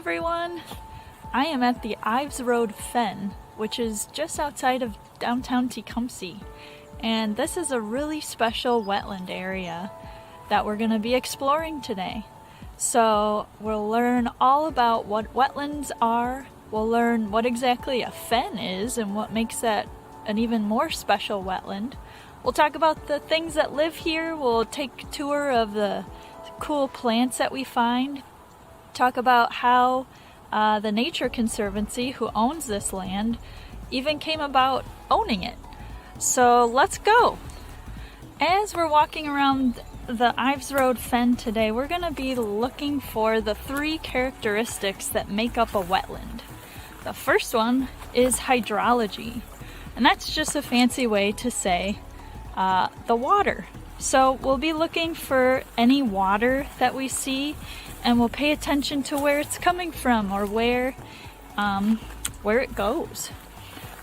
everyone! I am at the Ives Road Fen, which is just outside of downtown Tecumseh. And this is a really special wetland area that we're going to be exploring today. So we'll learn all about what wetlands are, we'll learn what exactly a fen is and what makes that an even more special wetland. We'll talk about the things that live here, we'll take a tour of the cool plants that we find, talk about how the Nature Conservancy, who owns this land, even came about owning it. So let's go! As we're walking around the Ives Road Fen today, we're going to be looking for the three characteristics that make up a wetland. The first one is hydrology, and that's just a fancy way to say the water. So we'll be looking for any water that we see, and we'll pay attention to where it's coming from or where it goes.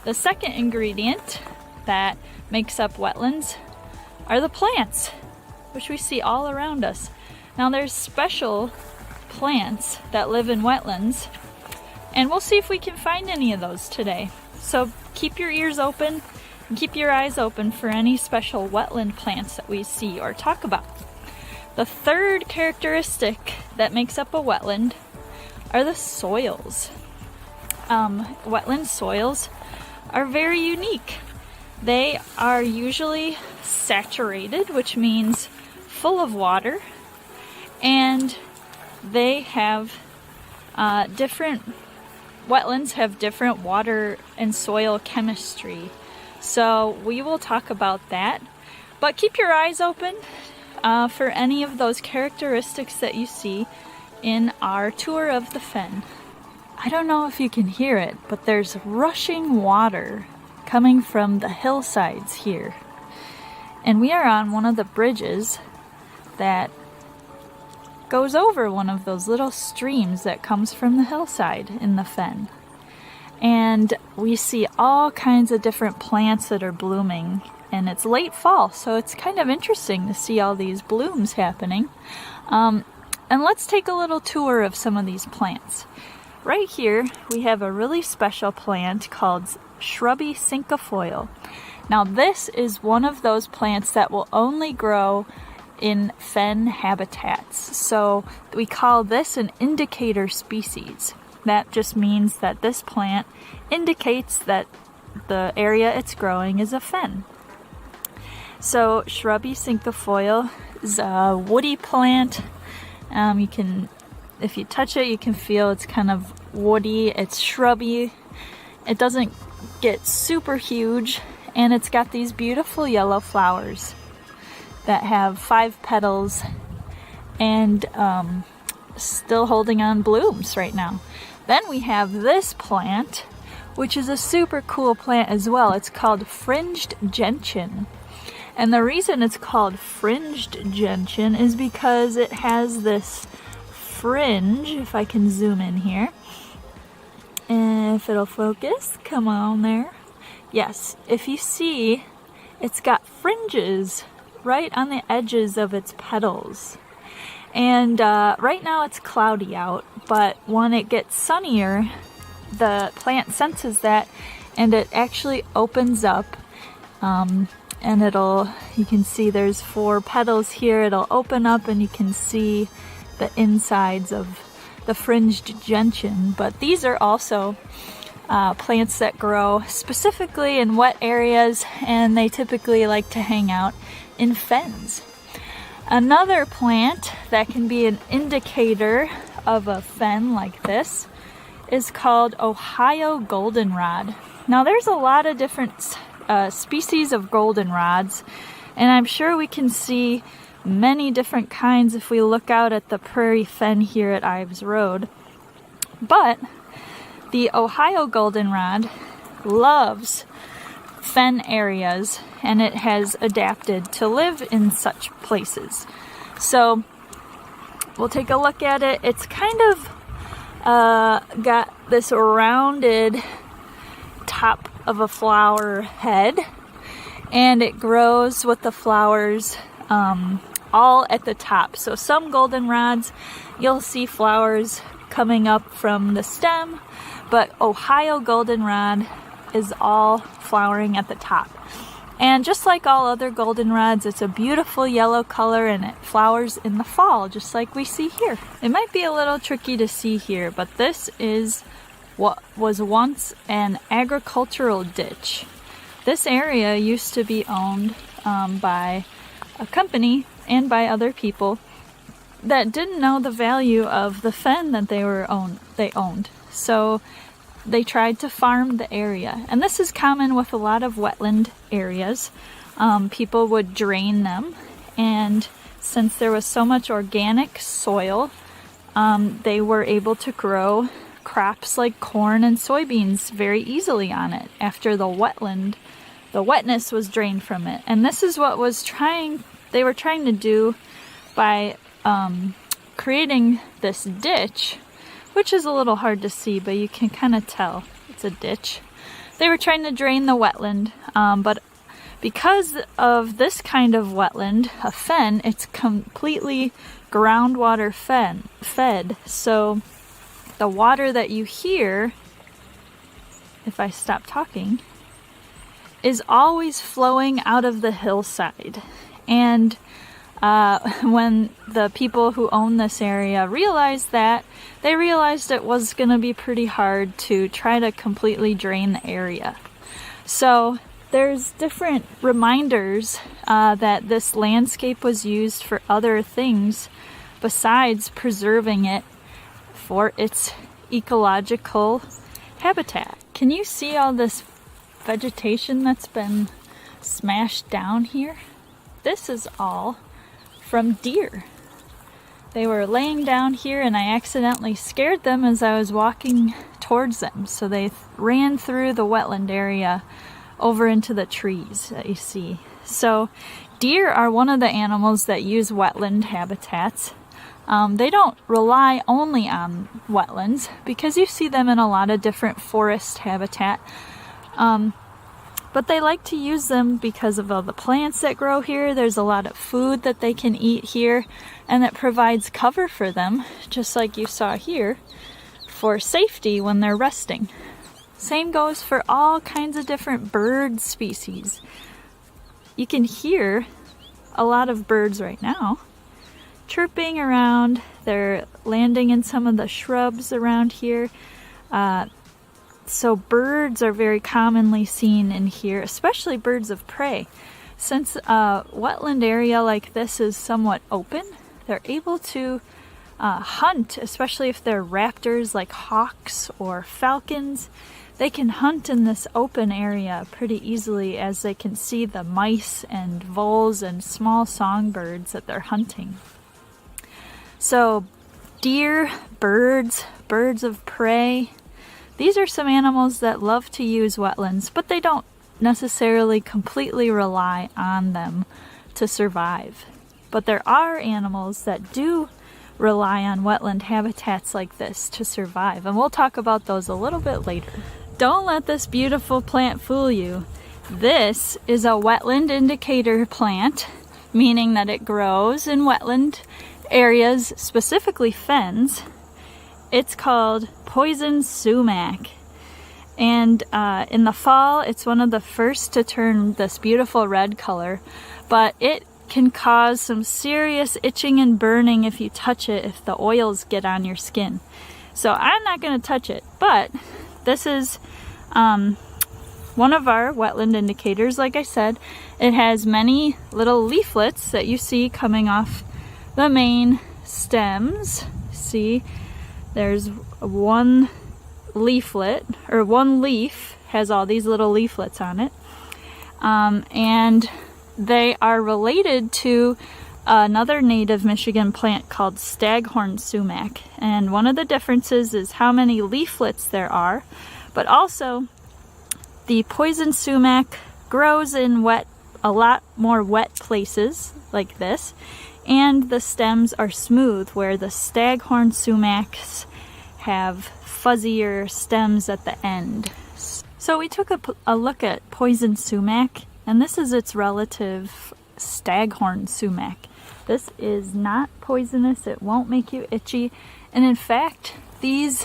The second ingredient that makes up wetlands are the plants, which we see all around us. Now there's special plants that live in wetlands, and we'll see if we can find any of those today. So keep your ears open and keep your eyes open for any special wetland plants that we see or talk about. The third characteristic that makes up a wetland are the soils. Wetland soils are very unique. They are usually saturated, which means full of water, and they have wetlands have different water and soil chemistry. So we will talk about that, but keep your eyes open for any of those characteristics that you see in our tour of the fen. I don't know if you can hear it, but there's rushing water coming from the hillsides here. And we are on one of the bridges that goes over one of those little streams that comes from the hillside in the fen. And we see all kinds of different plants that are blooming, and it's late fall, so it's kind of interesting to see all these blooms happening. And let's take a little tour of some of these plants. Right here we have a really special plant called Shrubbycincofoil. Now this is one of those plants that will only grow in fen habitats. So we call this an indicator species. That just means that this plant indicates that the area it's growing is a fen. So Shrubbycincofoil is a woody plant. If you touch it, you can feel it's kind of woody, it's shrubby. It doesn't get super huge, and it's got these beautiful yellow flowers that have 5 petals and still holding on blooms right now. Then we have this plant, which is a super cool plant as well. It's called fringed gention. And the reason it's called fringed gention is because it has this fringe, if I can zoom in here, and if it'll focus, come on there. Yes, if you see, it's got fringes right on the edges of its petals. And right now it's cloudy out, but when it gets sunnier, the plant senses that and it actually opens up, and you can see there's 4 petals here. It'll open up and you can see the insides of the fringed gentian. But these are also plants that grow specifically in wet areas, and they typically like to hang out in fens. Another plant that can be an indicator of a fen like this is called Ohio goldenrod. Now there's a lot of different species of goldenrods, and I'm sure we can see many different kinds if we look out at the prairie fen here at Ives Road. But the Ohio goldenrod loves fen areas, and it has adapted to live in such places. So we'll take a look at it. It's kind of got this rounded top of a flower head, and it grows with the flowers all at the top. So some goldenrods, you'll see flowers coming up from the stem, but Ohio goldenrod is all flowering at the top. And just like all other goldenrods, it's a beautiful yellow color and it flowers in the fall, just like we see here. It might be a little tricky to see here, but this is what was once an agricultural ditch. This area used to be owned by a company and by other people that didn't know the value of the fen that they owned. So they tried to farm the area. And this is common with a lot of wetland areas. People would drain them, and since there was so much organic soil, they were able to grow crops like corn and soybeans very easily on it after the wetness was drained from it. And this is what they were trying to do by creating this ditch, which is a little hard to see, but you can kind of tell it's a ditch. They were trying to drain the wetland, but because of this kind of wetland, a fen, it's completely groundwater fed. So the water that you hear, if I stop talking, is always flowing out of the hillside. And when the people who own this area realized that, they realized it was going to be pretty hard to try to completely drain the area. So there's different reminders that this landscape was used for other things besides preserving it for its ecological habitat. Can you see all this vegetation that's been smashed down here? This is all from deer. They were laying down here and I accidentally scared them as I was walking towards them. So they ran through the wetland area over into the trees that you see. So deer are one of the animals that use wetland habitats. They don't rely only on wetlands because you see them in a lot of different forest habitat. But they like to use them because of all the plants that grow here. There's a lot of food that they can eat here, and it provides cover for them, just like you saw here, for safety when they're resting. Same goes for all kinds of different bird species. You can hear a lot of birds right now chirping around. They're landing in some of the shrubs around here. So birds are very commonly seen in here, especially birds of prey. Since a wetland area like this is somewhat open, they're able to hunt, especially if they're raptors like hawks or falcons. They can hunt in this open area pretty easily as they can see the mice and voles and small songbirds that they're hunting. So deer, birds of prey, these are some animals that love to use wetlands, but they don't necessarily completely rely on them to survive. But there are animals that do rely on wetland habitats like this to survive, and we'll talk about those a little bit later. Don't let this beautiful plant fool you. This is a wetland indicator plant, meaning that it grows in wetland areas, specifically fens. It's called poison sumac. And in the fall, it's one of the first to turn this beautiful red color, but it can cause some serious itching and burning if you touch it, if the oils get on your skin. So I'm not going to touch it, but this is one of our wetland indicators. Like I said, it has many little leaflets that you see coming off the main stems. See, there's one leaflet, or one leaf has all these little leaflets on it, and they are related to another native Michigan plant called staghorn sumac. And one of the differences is how many leaflets there are, but also the poison sumac grows in a lot more wet places like this, and the stems are smooth, where the staghorn sumacs have fuzzier stems at the end. So we took a look at poison sumac, and this is its relative, staghorn sumac. This is not poisonous, it won't make you itchy, and in fact, these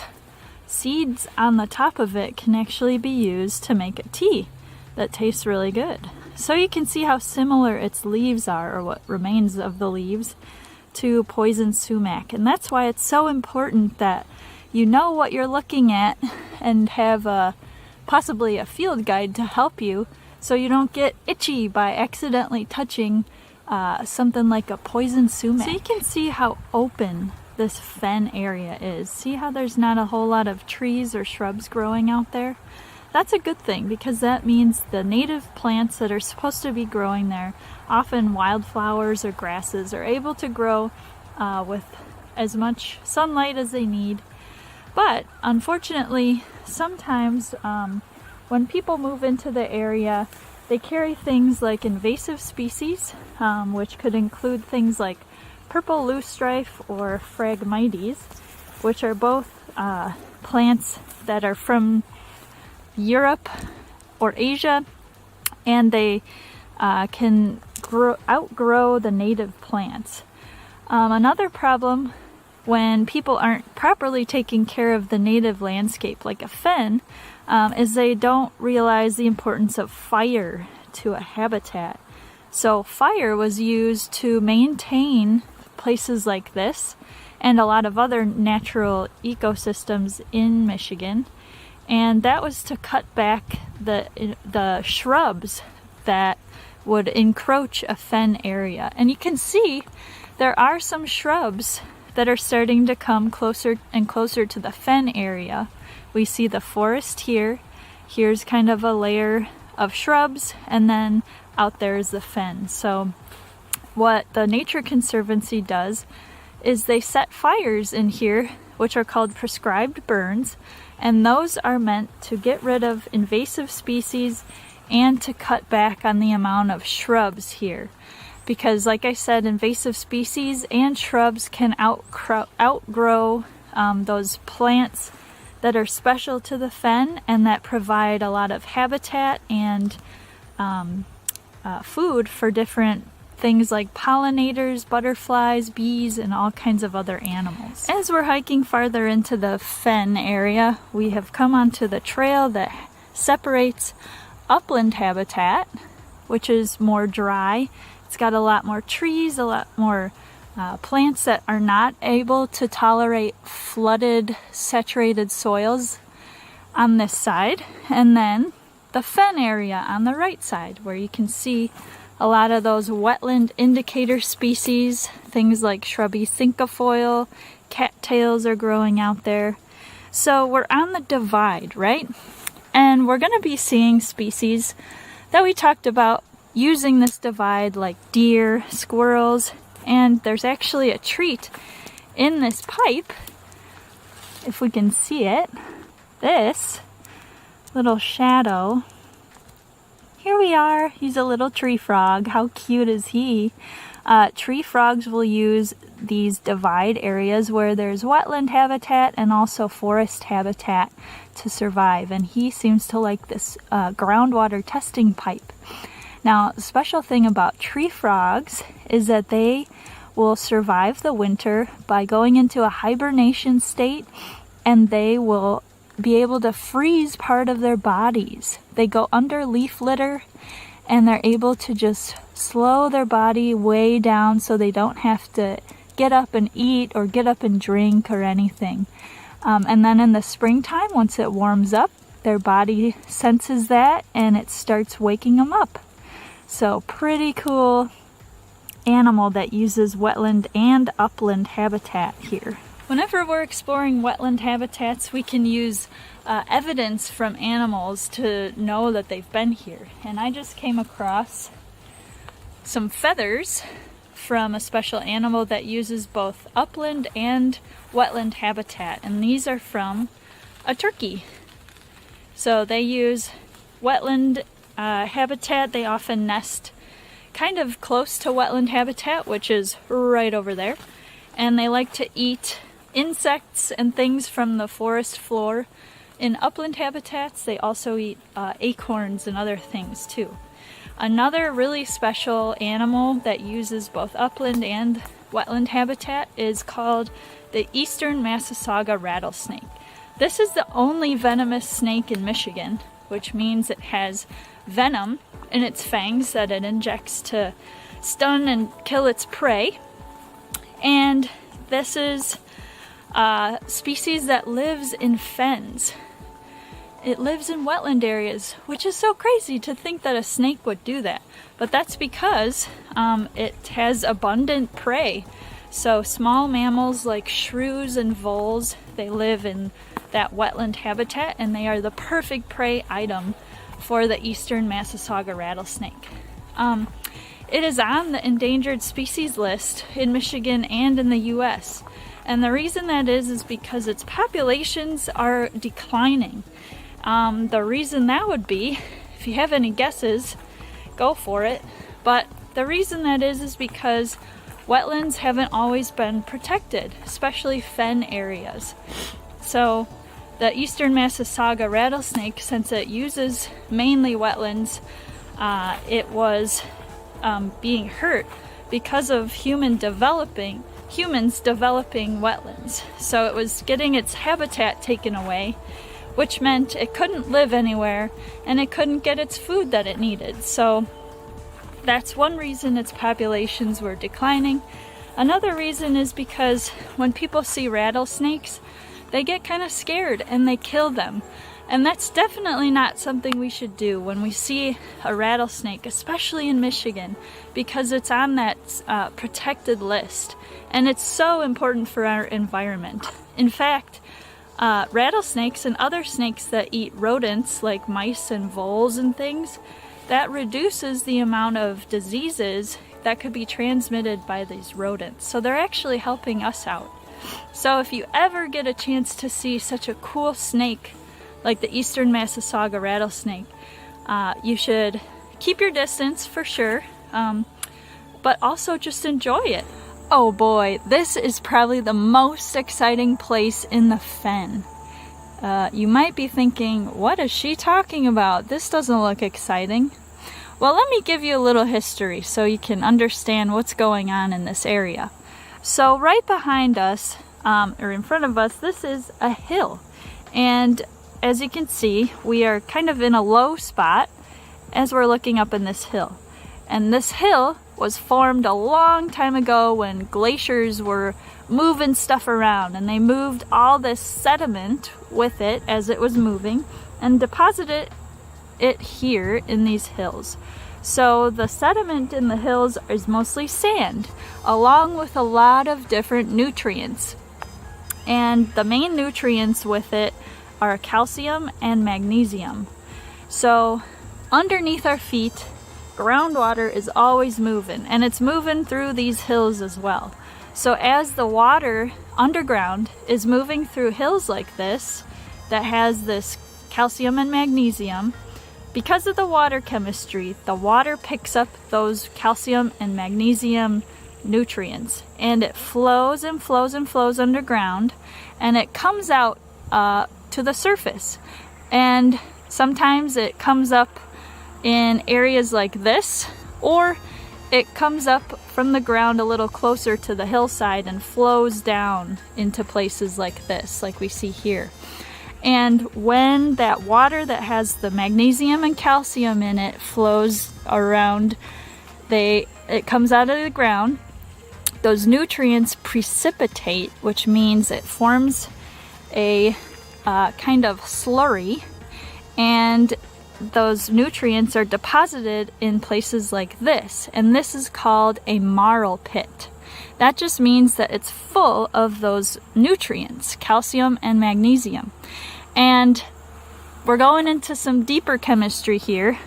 seeds on the top of it can actually be used to make a tea that tastes really good. So you can see how similar its leaves are, or what remains of the leaves, to poison sumac. And that's why it's so important that you know what you're looking at and have possibly a field guide to help you, so you don't get itchy by accidentally touching something like a poison sumac. So you can see how open this fen area is. See how there's not a whole lot of trees or shrubs growing out there? That's a good thing, because that means the native plants that are supposed to be growing there, often wildflowers or grasses, are able to grow with as much sunlight as they need. But unfortunately, sometimes when people move into the area, they carry things like invasive species, which could include things like purple loosestrife or phragmites, which are both plants that are from Europe or Asia, and they can outgrow the native plants. Another problem when people aren't properly taking care of the native landscape like a fen is they don't realize the importance of fire to a habitat. So fire was used to maintain places like this and a lot of other natural ecosystems in Michigan, and that was to cut back the shrubs that would encroach a fen area. And you can see there are some shrubs that are starting to come closer and closer to the fen area. We see the forest here. Here's kind of a layer of shrubs, and then out there is the fen. So what the Nature Conservancy does is they set fires in here, which are called prescribed burns, and those are meant to get rid of invasive species and to cut back on the amount of shrubs here. Because like I said, invasive species and shrubs can outgrow those plants that are special to the fen and that provide a lot of habitat and food for different things like pollinators, butterflies, bees, and all kinds of other animals. As we're hiking farther into the fen area, we have come onto the trail that separates upland habitat, which is more dry. It's got a lot more trees, a lot more plants that are not able to tolerate flooded, saturated soils on this side. And then the fen area on the right side, where you can see a lot of those wetland indicator species, things like Shrubbycincofoil, cattails are growing out there. So we're on the divide, right? And we're going to be seeing species that we talked about using this divide, like deer, squirrels, and there's actually a treat in this pipe, if we can see it. This little shadow. Here we are. He's a little tree frog. How cute is he? Tree frogs will use these divide areas where there's wetland habitat and also forest habitat to survive, and he seems to like this groundwater testing pipe. Now, the special thing about tree frogs is that they will survive the winter by going into a hibernation state, and they will be able to freeze part of their bodies. They go under leaf litter, and they're able to just slow their body way down so they don't have to get up and eat or get up and drink or anything. And then in the springtime, once it warms up, their body senses that and it starts waking them up. So pretty cool animal that uses wetland and upland habitat here. Whenever we're exploring wetland habitats, we can use evidence from animals to know that they've been here. And I just came across some feathers from a special animal that uses both upland and wetland habitat. And these are from a turkey. So they use wetland habitat. They often nest kind of close to wetland habitat, which is right over there. And they like to eat insects and things from the forest floor. In upland habitats, they also eat acorns and other things too. Another really special animal that uses both upland and wetland habitat is called the eastern Massasauga rattlesnake. This is the only venomous snake in Michigan, which means it has venom in its fangs that it injects to stun and kill its prey. And this is a species that lives in fens. It lives in wetland areas, which is so crazy to think that a snake would do that. But that's because it has abundant prey. So small mammals like shrews and voles, they live in that wetland habitat, and they are the perfect prey item for the eastern Massasauga rattlesnake. It is on the endangered species list in Michigan and in the US. And the reason that is because its populations are declining. The reason that would be, if you have any guesses, go for it. But the reason that is because wetlands haven't always been protected, especially fen areas. So the eastern Massasauga rattlesnake, since it uses mainly wetlands, it was being hurt because of humans developing wetlands. So it was getting its habitat taken away, which meant it couldn't live anywhere and it couldn't get its food that it needed. So that's one reason its populations were declining. Another reason is because when people see rattlesnakes, they get kind of scared and they kill them. And that's definitely not something we should do when we see a rattlesnake, especially in Michigan, because it's on that protected list. And it's so important for our environment. In fact, rattlesnakes and other snakes that eat rodents like mice and voles and things, that reduces the amount of diseases that could be transmitted by these rodents. So they're actually helping us out. So if you ever get a chance to see such a cool snake like the eastern Massasauga rattlesnake, you should keep your distance for sure, but also just enjoy it. Oh boy, this is probably the most exciting place in the fen. You might be thinking, what is she talking about? This doesn't look exciting. Well, let me give you a little history so you can understand what's going on in this area. So right behind us, or in front of us, this is a hill. And as you can see, we are kind of in a low spot as we're looking up in this hill. And this hill was formed a long time ago when glaciers were moving stuff around, and they moved all this sediment with it as it was moving and deposited it here in these hills. So the sediment in the hills is mostly sand, along with a lot of different nutrients. And the main nutrients with it are calcium and magnesium. So underneath our feet, groundwater is always moving, and it's moving through these hills as well. So as the water underground is moving through hills like this, that has this calcium and magnesium, because of the water chemistry, the water picks up those calcium and magnesium nutrients, and it flows and flows and flows underground, and it comes out to the surface. And sometimes it comes up in areas like this, or it comes up from the ground a little closer to the hillside and flows down into places like this, like we see here. And when that water that has the magnesium and calcium in it flows around, it comes out of the ground, those nutrients precipitate, which means it forms a kind of slurry, and those nutrients are deposited in places like this, and this is called a marl pit. That just means that it's full of those nutrients, calcium and magnesium. And we're going into some deeper chemistry here.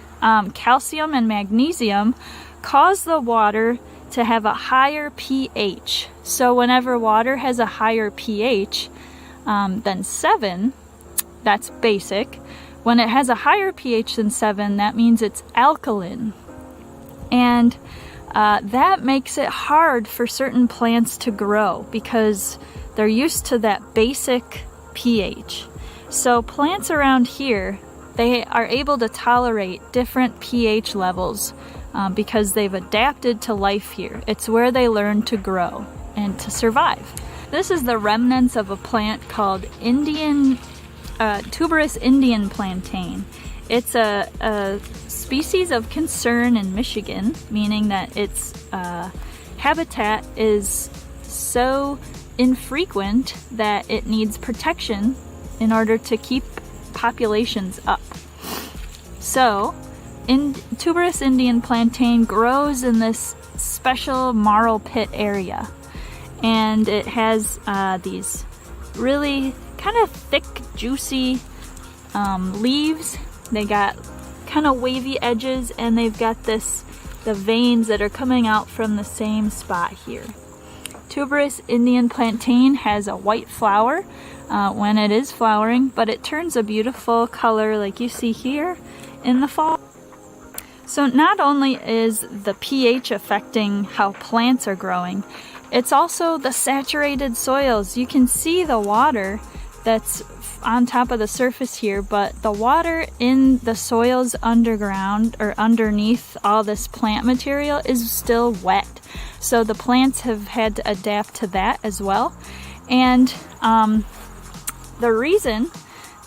Calcium and magnesium cause the water to have a higher pH. So whenever water has a higher pH than 7, that's basic. When it has a higher pH than 7, that means it's alkaline. And that makes it hard for certain plants to grow because they're used to that basic pH. So plants around here, they are able to tolerate different pH levels because they've adapted to life here. It's where they learn to grow and to survive. This is the remnants of a plant called tuberous Indian plantain. It's a species of concern in Michigan, meaning that its habitat is so infrequent that it needs protection in order to keep populations up. So, tuberous Indian plantain grows in this special marl pit area, and it has these really kind of thick, juicy leaves. They got kind of wavy edges, and they've got the veins that are coming out from the same spot here. Tuberous Indian plantain has a white flower when it is flowering, but it turns a beautiful color like you see here in the fall. So not only is the pH affecting how plants are growing, it's also the saturated soils. You can see the water that's on top of the surface here, but the water in the soils underground or underneath all this plant material is still wet. So the plants have had to adapt to that as well. And the reason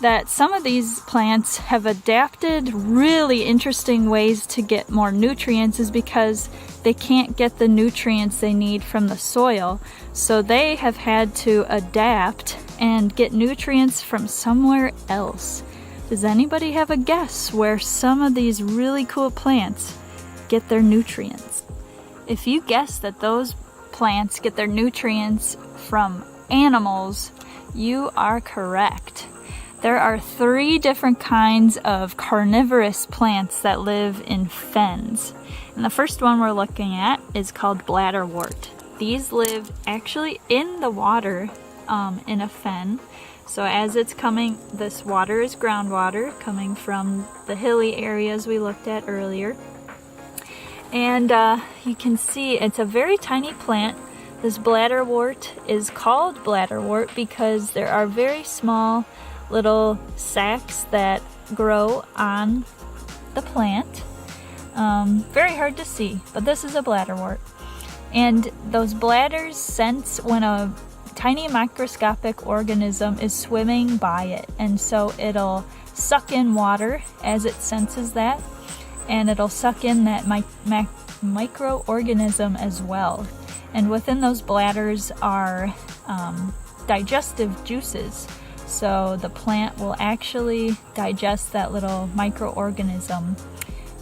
that some of these plants have adapted really interesting ways to get more nutrients is because they can't get the nutrients they need from the soil. So they have had to adapt and get nutrients from somewhere else. Does anybody have a guess where some of these really cool plants get their nutrients? If you guess that those plants get their nutrients from animals, you are correct. There are 3 different kinds of carnivorous plants that live in fens. And the first one we're looking at is called bladderwort. These live actually in the water in a fen. So as it's coming, this water is groundwater coming from the hilly areas we looked at earlier. And you can see it's a very tiny plant. This bladderwort is called bladderwort because there are very small little sacs that grow on the plant. Very hard to see, but this is a bladderwort. And those bladders sense when a tiny microscopic organism is swimming by it, and so it'll suck in water as it senses that, and it'll suck in that microorganism as well. And within those bladders are digestive juices. So the plant will actually digest that little microorganism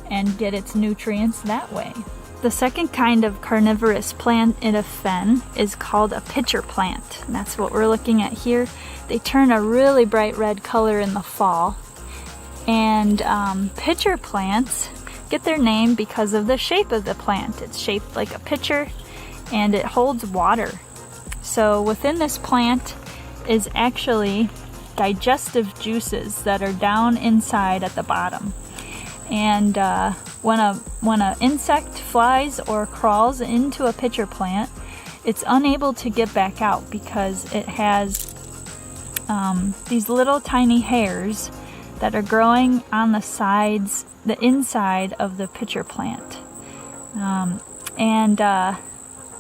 and get its nutrients that way. The second kind of carnivorous plant in a fen is called a pitcher plant. And that's what we're looking at here. They turn a really bright red color in the fall. And pitcher plants get their name because of the shape of the plant. It's shaped like a pitcher and it holds water. So within this plant is actually digestive juices that are down inside at the bottom. And when an insect flies or crawls into a pitcher plant, it's unable to get back out because it has these little tiny hairs that are growing on the sides, the inside of the pitcher plant.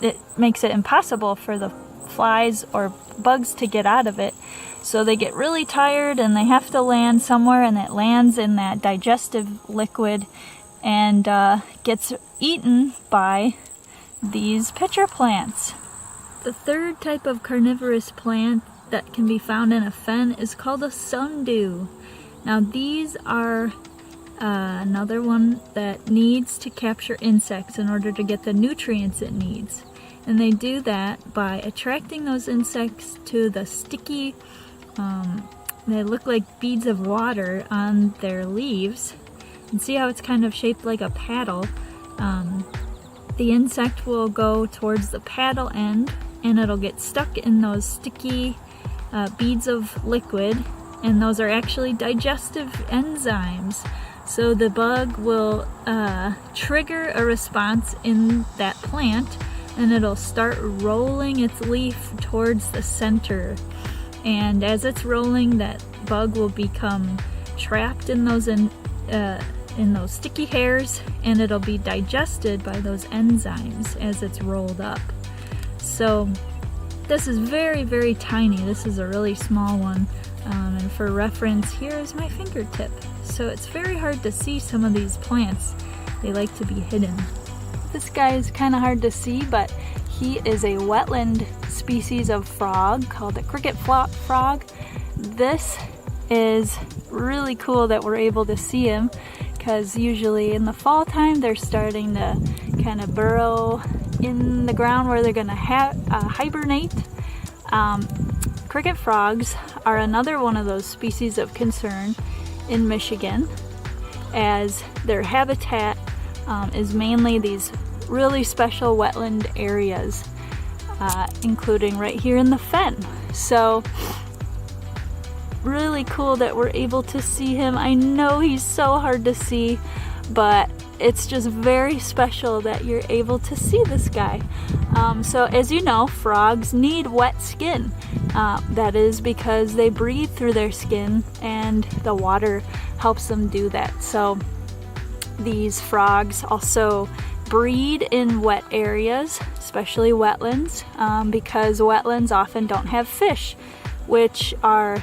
It makes it impossible for the flies or bugs to get out of it. So they get really tired and they have to land somewhere, and it lands in that digestive liquid and gets eaten by these pitcher plants. The third type of carnivorous plant that can be found in a fen is called a sundew. Now these are another one that needs to capture insects in order to get the nutrients it needs. And they do that by attracting those insects to the sticky, they look like beads of water on their leaves. And see how it's kind of shaped like a paddle? The insect will go towards the paddle end and it'll get stuck in those sticky beads of liquid, and those are actually digestive enzymes. So the bug will trigger a response in that plant, and it'll start rolling its leaf towards the center. And as it's rolling, that bug will become trapped in those sticky hairs, and it'll be digested by those enzymes as it's rolled up. So this is very, very tiny. This is a really small one. And for reference, here is my fingertip. So it's very hard to see some of these plants. They like to be hidden. This guy is kind of hard to see, but he is a wetland species of frog called the cricket frog. This is really cool that we're able to see him, because usually in the fall time they're starting to kind of burrow in the ground where they're going to hibernate. Cricket frogs are another one of those species of concern in Michigan, as their habitat is mainly these really special wetland areas, including right here in the fen. So really cool that we're able to see him. I know he's so hard to see, but it's just very special that you're able to see this guy. So as you know, frogs need wet skin. That is because they breathe through their skin and the water helps them do that. So these frogs also breed in wet areas, especially wetlands, because wetlands often don't have fish, which are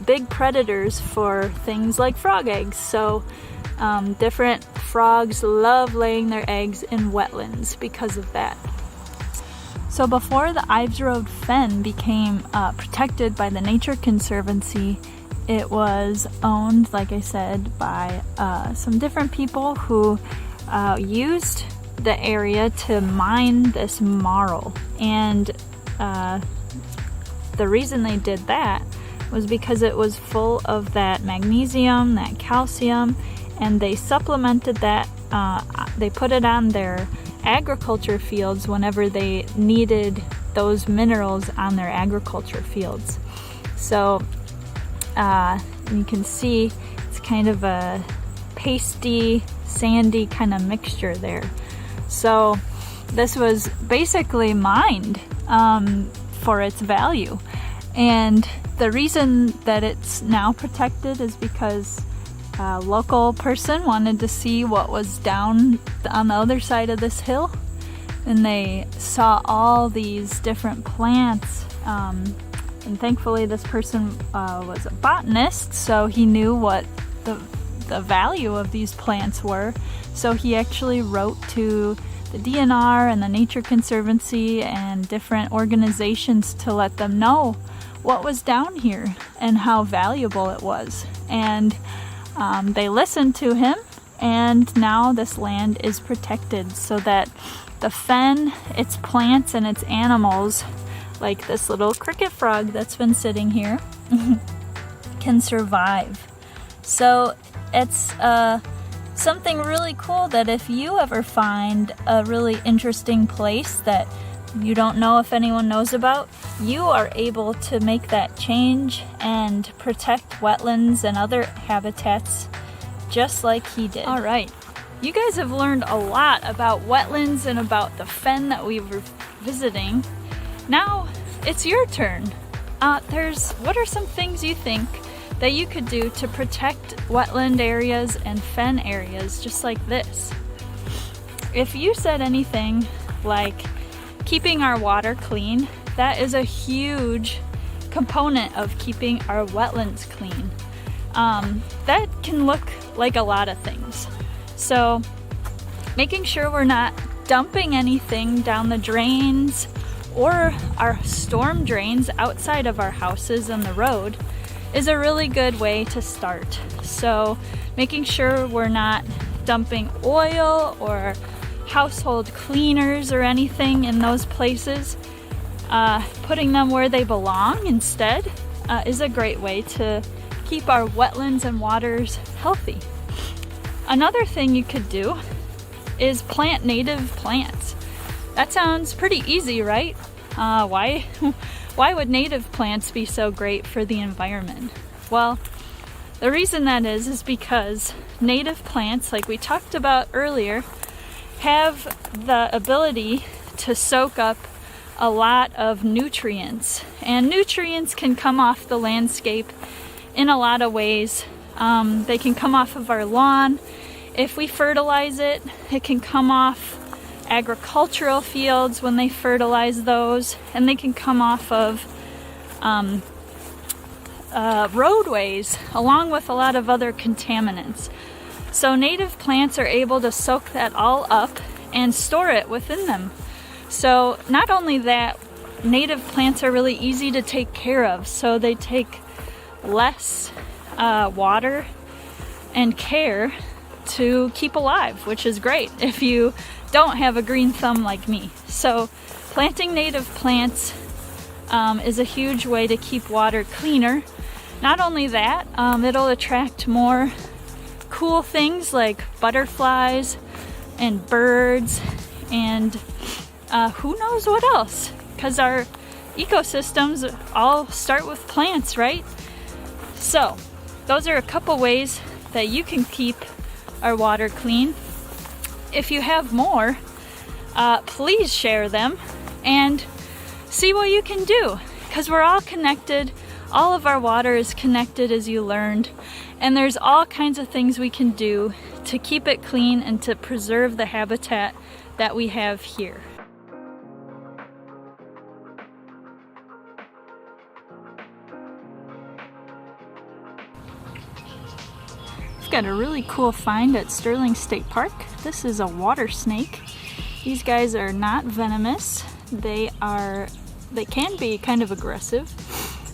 big predators for things like frog eggs. So different frogs love laying their eggs in wetlands because of that. So before the Ives Road Fen became protected by the Nature Conservancy, it was owned, like I said, by some different people who used the area to mine this marl. And the reason they did that was because it was full of that magnesium, that calcium, and they supplemented that. They put it on their agriculture fields whenever they needed those minerals on their agriculture fields. So you can see it's kind of a pasty, sandy kind of mixture there. So this was basically mined for its value. And the reason that it's now protected is because a local person wanted to see what was down on the other side of this hill, and they saw all these different plants, and thankfully this person was a botanist, so he knew what the value of these plants were. So he actually wrote to the DNR and the Nature Conservancy and different organizations to let them know what was down here and how valuable it was. And they listened to him, and now this land is protected so that the fen, its plants and its animals, like this little cricket frog that's been sitting here, can survive. So it's something really cool that if you ever find a really interesting place that you don't know if anyone knows about, you are able to make that change and protect wetlands and other habitats just like he did. All right, you guys have learned a lot about wetlands and about the fen that we were visiting. Now it's your turn. What are some things you think that you could do to protect wetland areas and fen areas just like this? If you said anything like keeping our water clean, that is a huge component of keeping our wetlands clean. That can look like a lot of things. So making sure we're not dumping anything down the drains or our storm drains outside of our houses and the road is a really good way to start. So making sure we're not dumping oil or household cleaners or anything in those places, putting them where they belong instead is a great way to keep our wetlands and waters healthy. Another thing you could do is plant native plants. That sounds pretty easy, right? Why would native plants be so great for the environment? Well, the reason that is because native plants, like we talked about earlier, have the ability to soak up a lot of nutrients, and nutrients can come off the landscape in a lot of ways. They can come off of our lawn. If we fertilize it, it can come off agricultural fields when they fertilize those, and they can come off of roadways along with a lot of other contaminants. So native plants are able to soak that all up and store it within them. So not only that, native plants are really easy to take care of, so they take less water and care to keep alive, which is great if you don't have a green thumb like me. So planting native plants is a huge way to keep water cleaner. Not only that, it'll attract more cool things like butterflies and birds and who knows what else, because our ecosystems all start with plants, right? So those are a couple ways that you can keep our water clean. If you have more, please share them and see what you can do, because we're all connected. All of our water is connected, as you learned, and there's all kinds of things we can do to keep it clean and to preserve the habitat that we have here. We've got a really cool find at Sterling State Park. This is a water snake. These guys are not venomous. They can be kind of aggressive.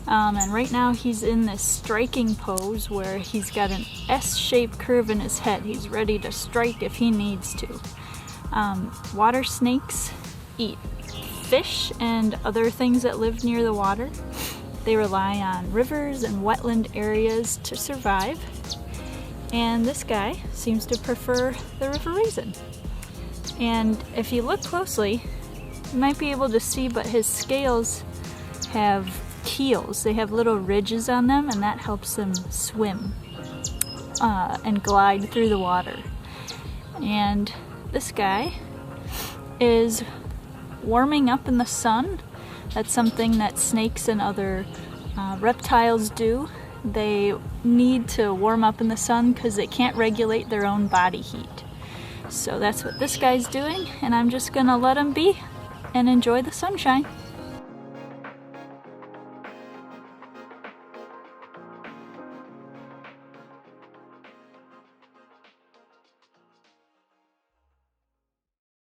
And right now he's in this striking pose where he's got an S-shaped curve in his head. He's ready to strike if he needs to. Water snakes eat fish and other things that live near the water. They rely on rivers and wetland areas to survive. And this guy seems to prefer the river raisin. And if you look closely, you might be able to see, but his scales have keels. They have little ridges on them, and that helps them swim and glide through the water. And this guy is warming up in the sun. That's something that snakes and other reptiles do. They need to warm up in the sun because they can't regulate their own body heat. So that's what this guy's doing, and I'm just gonna let him be and enjoy the sunshine.